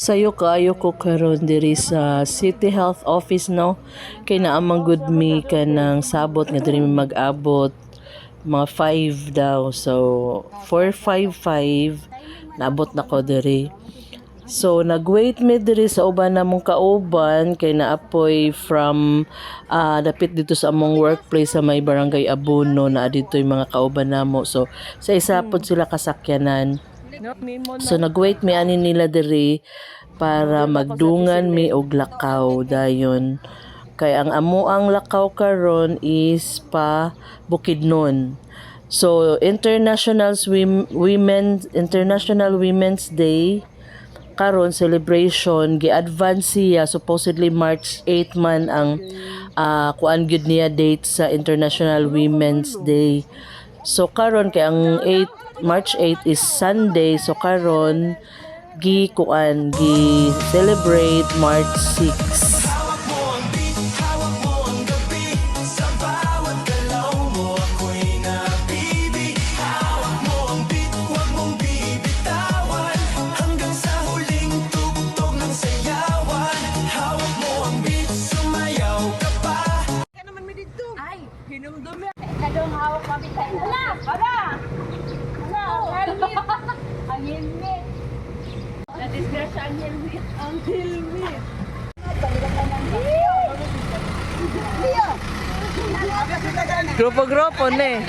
Sayo kaayo ko karon diri sa City Health Office no, kay naamang good me ka ng sabot nga diri mag-abot mga 5 daw. So 4:55 naabot na ko diri. So nagwait mi diri sa uban namong kauban kay naapoy from dapit dito sa among workplace sa may barangay Abuno na dito yung mga kauban namo. So sa isa pod sila kasakyanan. So nagwait mi ani nila diri para magdungan mi og lakaw dayon. Kay ang amuang lakaw karon is pa Bukidnon. So International Women's Day karon celebration gi-advance siya supposedly March 8 man ang kuan gyud niya date sa International Women's Day. So karon kay ang March 8 is Sunday, so karon gi celebrate March 6. Kadong hawak kami tayo. Hala! Hala! Helmet! Ang helmet! Na-disgrasya ang helmet. Ang helmet! Grupo-grupo ne.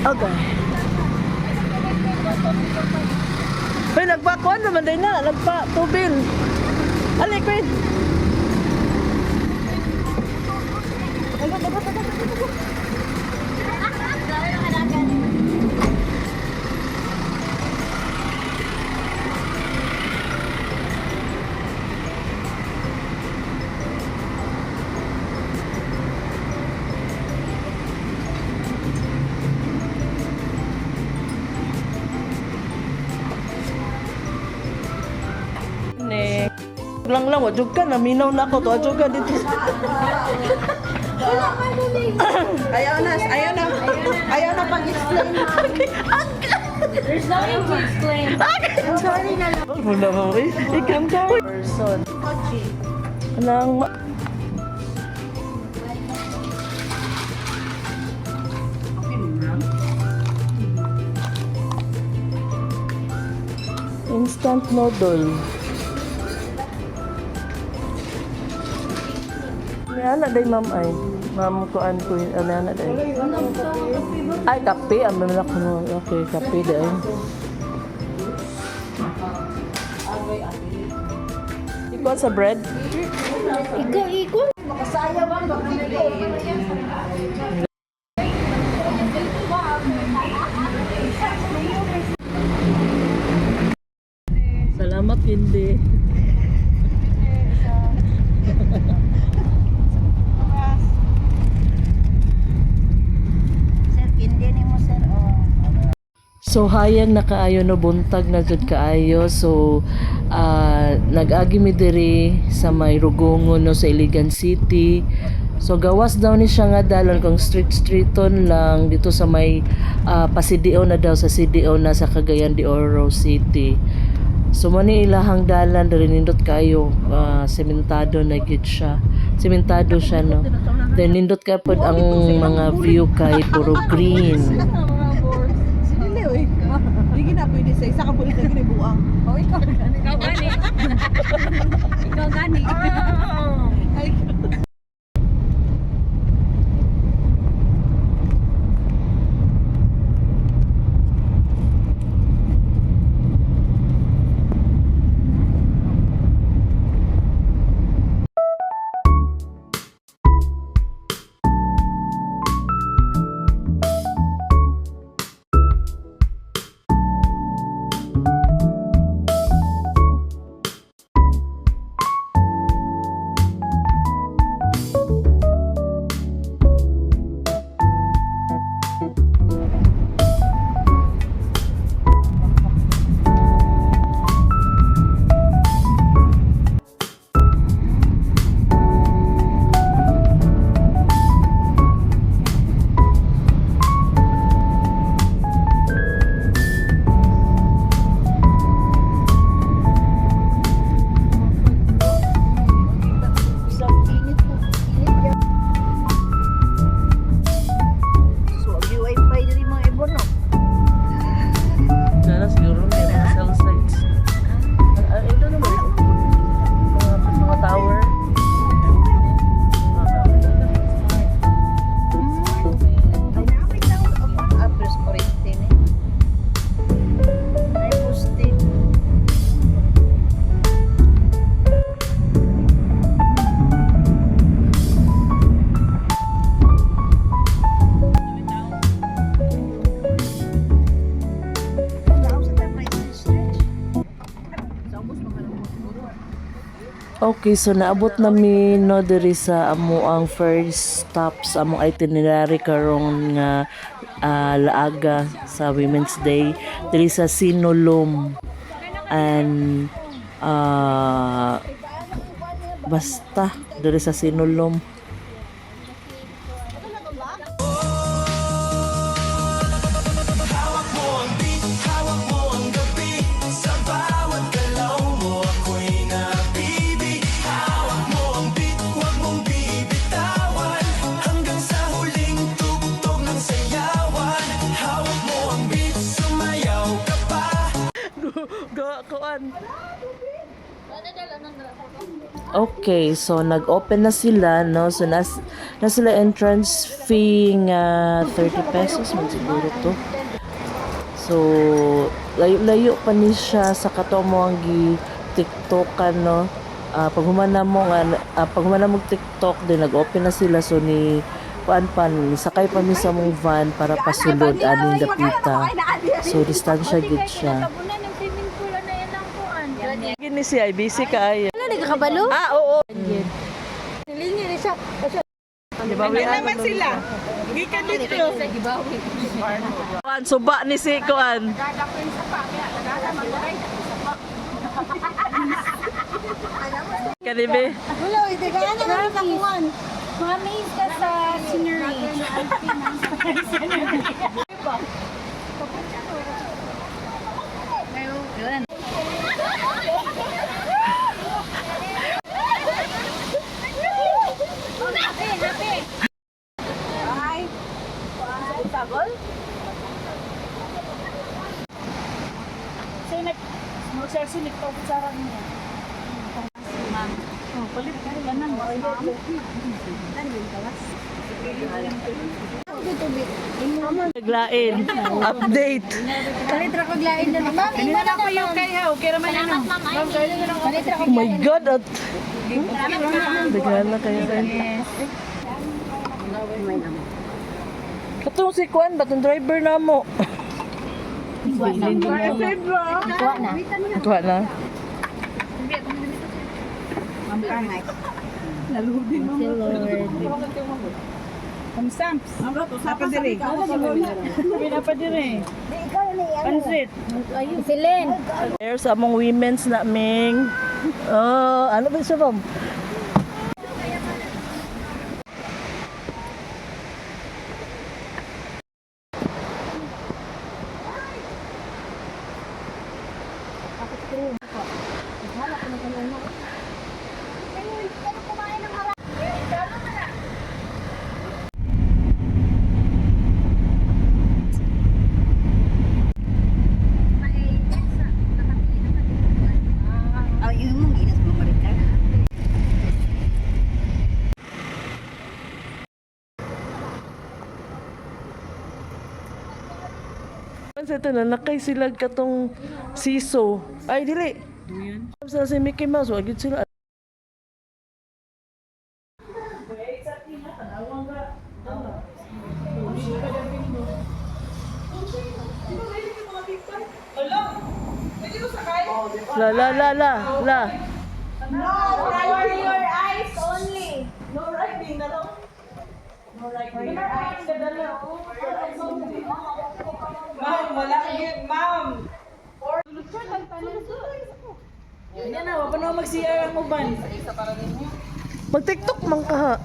Okay. Hoy, nagbakuan naman din na. Nagpa-tubil. Alik, Queen. Lang wajud ka naminaw na ako to wajud ka dito. Ayaw na pag-explain. There's nothing to explain. I'm sorry na lang. Wala mo ikam ka person. Nang instant noodle. Ana day ma'am ay. Ma'am ko an ko ana day. Ay kape ang mamala ko no. Okay, kape day. Ikaw sa bread? Ikaw. Makasaya ba? Salamat hindi. So hayang na kaayo no buntag na jud kaayo. So nag-agi mi diri sa may Rugungon no sa Iligan City. So gawas daw ni siya nga dalon kung streeton lang dito sa may Pasideo na daw sa CDO na sa Cagayan de Oro City. So mani ilahang dalan diri nindot kayo sementado na gid siya. Sementado siya no. Then nindot ka pod ang mga view kay puro green. Hindi na pwede sa isa ka pulit na ginibuang. Oh, ikaw gani. Ikaw gani. Okay, so naabot namin no diri sa amo ang first stop sa among itinerary karong nga laaga sa Women's Day diri sa Sinulom and basta diri sa Sinulom. Okay, so nag-open na sila, no? So na sila entrance fee nga 30 pesos man siguro to. So layo-layo pa ni siya sa kato mo ang gi-TikTokan, no? Pag humana mo TikTok din nag-open na sila so ni pan sakay pa mi sa mong van para pasulod aning dapita. So distansya gid siya. Gini si IBC kaayo. Nagkakabalo? Oo. Nilingi rin siya. Gibawi naman sila. Gikan dito. Kuan suba ni si Kuan. Kanibe. Wala, itigaan na lang sa kuwan. Mamaze ka sa scenery. Ngayon. Naglain. Update. Kalitra ko glain na naman. Hindi na ako yung kaya. Okay naman yun. Kalitra ko Oh my God. At Dagala kayo rin. Katong si Kuan, batong driver na mo. Ikuha na. Atuwa na. Silin. There's among women's na ming. Oh, ano ba siya bang? Sa ito na nakay sila katong siso. Ay, dili. Sa si Mickey Mouse, wagid sila. La. No, for your eyes only. No riding na to. No riding. Ma'am, wala yun, ma'am. Yan na, wala na mag-CR ang uban. Mag-TikTok man ka ha.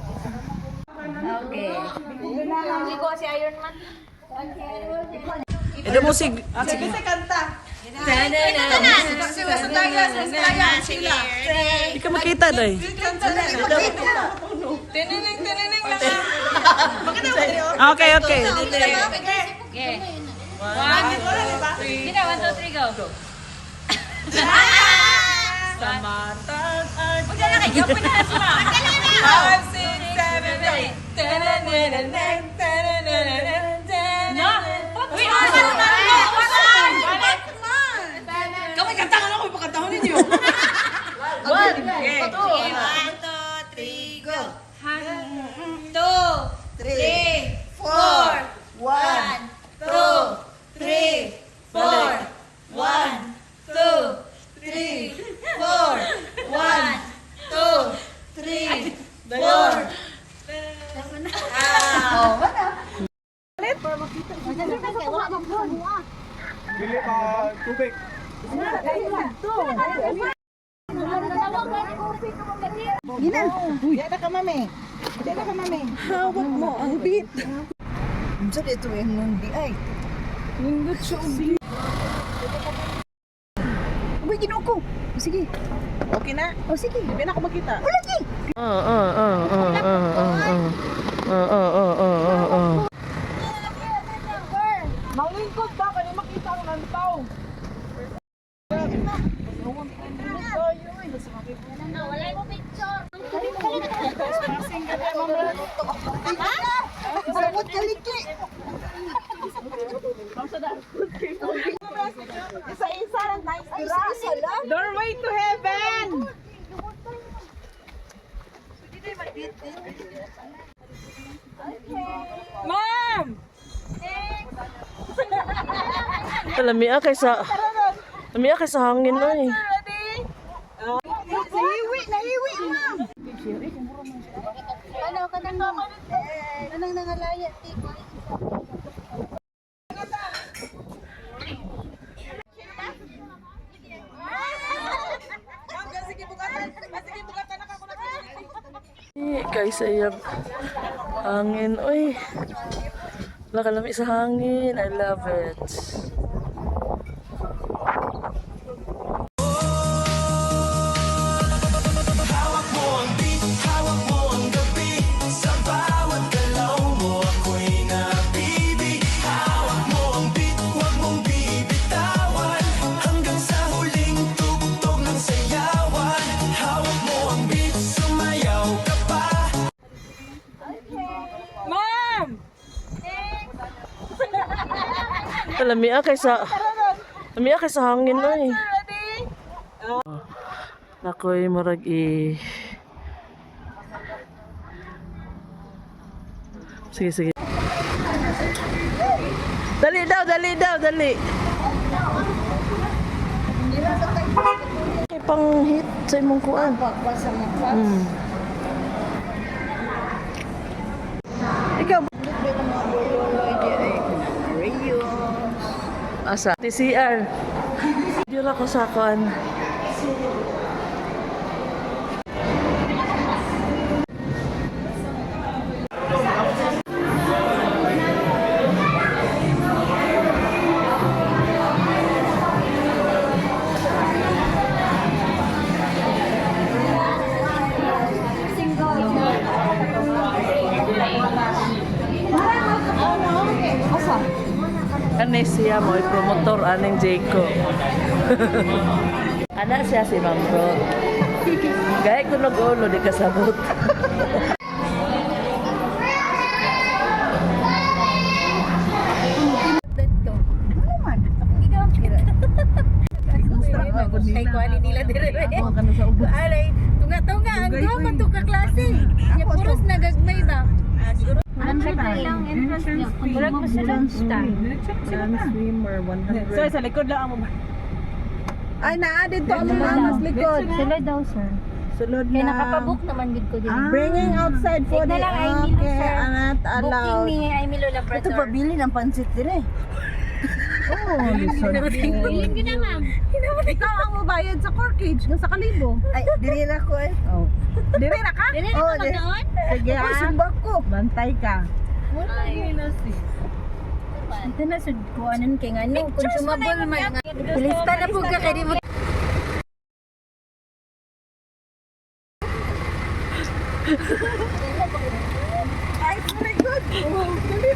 Okay. Hindi ko si Iron Man. Ito mo si... Sige, sa kanta. Hindi ka makita, day. Tineneng lang. Okay. Okay. 1, 2, 3, go. Sa matag at... Huwag na kayo, pinalas mo. 5, 6, 7, 8. No? Uy, Kamay kantangan ako, ipakantahon ninyo. 1, 2, 3, go. 2, 3, 4, 1, 2, 3, 4, 1, 2, 3, 4, 1, 2, Gina. Diyan ka mami. Diyan ka mami. Hawak mo ang beat. Unsa dito yung di ay. Nindot siya ubi. Uy, ginoo ko. O, sige. Okay na? O, sige. Di na ako makita. O, lagi. Malingkod ba? Kaya makita ang lantaw. Wala mo picture. Sabot kaliki. Isa-isa lang nice. Isa-isa lang. Doorway to heaven. Ma'am! Lamia kay sa hangin ay. Nahiwi, ma'am. Ano ka nang anong nangalaya tiko? Kay sayang hangin. Uy. Lakalami sa hangin. I love it. Ma'am! Lamia kay sa hangin ay. Nakoy murag Sige, sige. Dali daw. Kay pang hit sa imong kuan. Ikaw, Asa? TCR. Video lang ko sa kuan. Ani siya mo promotor aning Jayco. Ana siya si Ma'am Bro. Gaya ko nag-ulo di kasabot. Kay kuali nila dire. Alay, tunga-tunga ang man to ka klase. Ya puros nagagmay ba? Ang lang entrance niya. Murag mo sa lunchtime. Swimmer 100. sir, sa likod lang mo. Ay, naa-added to ang mga mas likod. Sila daw, sir. Sulod Kaya na. nakapabook naman gid ko din. Bringing outside food. Tignan lang, ay Milo, Okay, sir. not allowed. Booking ni ay Milo Labrador. Ito pabili ng pansit dire. Oh, Bilhin ko na, ma'am. ikaw ang mabayad sa corkage ng sa kalibo. Ay, diri na ko eh. Oh. Diri na ka? Dili na Oh, ka di- magnoon? Sige ha. Sumbak ko. Bantay ka. Ito na sud ko anon kay ngano consumable man. Lista na pug ka kay di mo. Ay, very good. Oh, dali.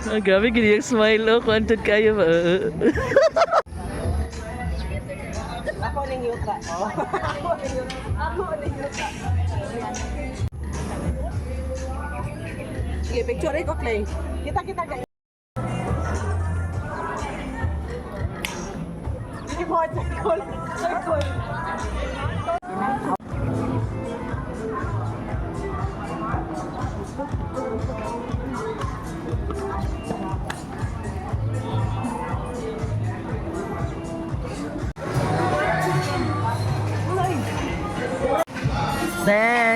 Ah, grabe gini yung smile oh, kwantud kayo ba? Ako ning yuta. Oh. Ako ning yuta. Sige, picture ko, Clay. Kita guys. Sige mo, circle.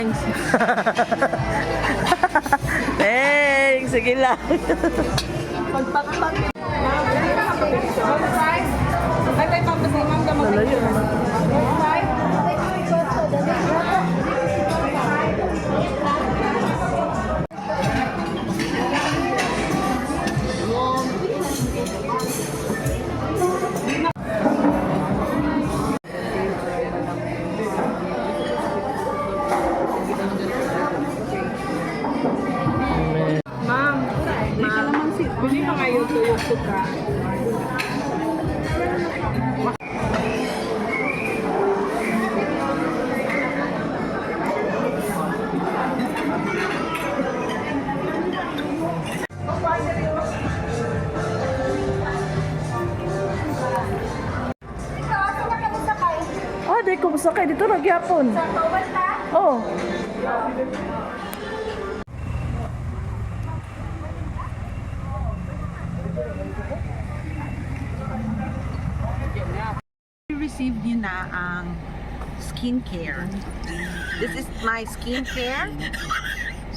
Thanks. Thanks. Sige lang. Nalayo naman. Bili mo kayo tuyok suka. Ah, di ko sakay dito nagyapon. Oh. Received niyo na ang skincare. This is my skincare.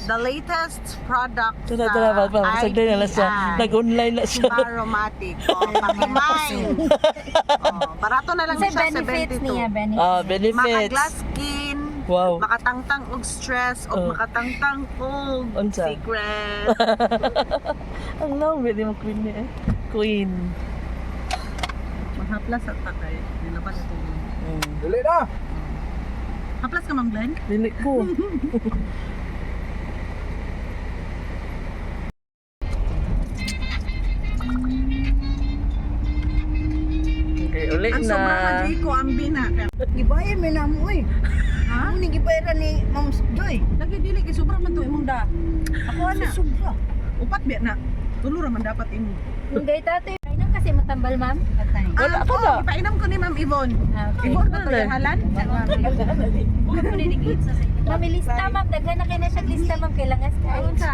The latest product Tara, tara, sagday na lang siya. IPI. Nag-online na siya. Baromatic. Pakimay. Barato na lang Sa siya, benefits 72. niya, benefits. Ah, benefits. Maka-glass skin, Wow. makatangtang og stress, o Oh. makatangtang og Unsa? secret. Ang long, pwede mo queen niya eh. Queen. Mahaplas at takay. Nilaban ito. Dili Haplas ka, Ma'am Glenn? Dili ko. Okay, uli Ang na. sobrang madri ko, ang bina. Gibayan mo na mo eh. Ha? Ano ni gibayaran ni Ma'am Joy? Lagi dili, kay sobrang man to imong da. Ako ana. Sobra. Upat biya na. Tulo raman dapat imo. Munggay tatay. Kainan kasi matambal, ma'am. Patay. Wala ka na. Ipainom ko ni Ma'am Yvonne. Okay. Yvonne ba to Wala. yung halan? Ma'am, ilista, ma'am. Daghan na kayo na siya lista, ma'am. Kailangan sa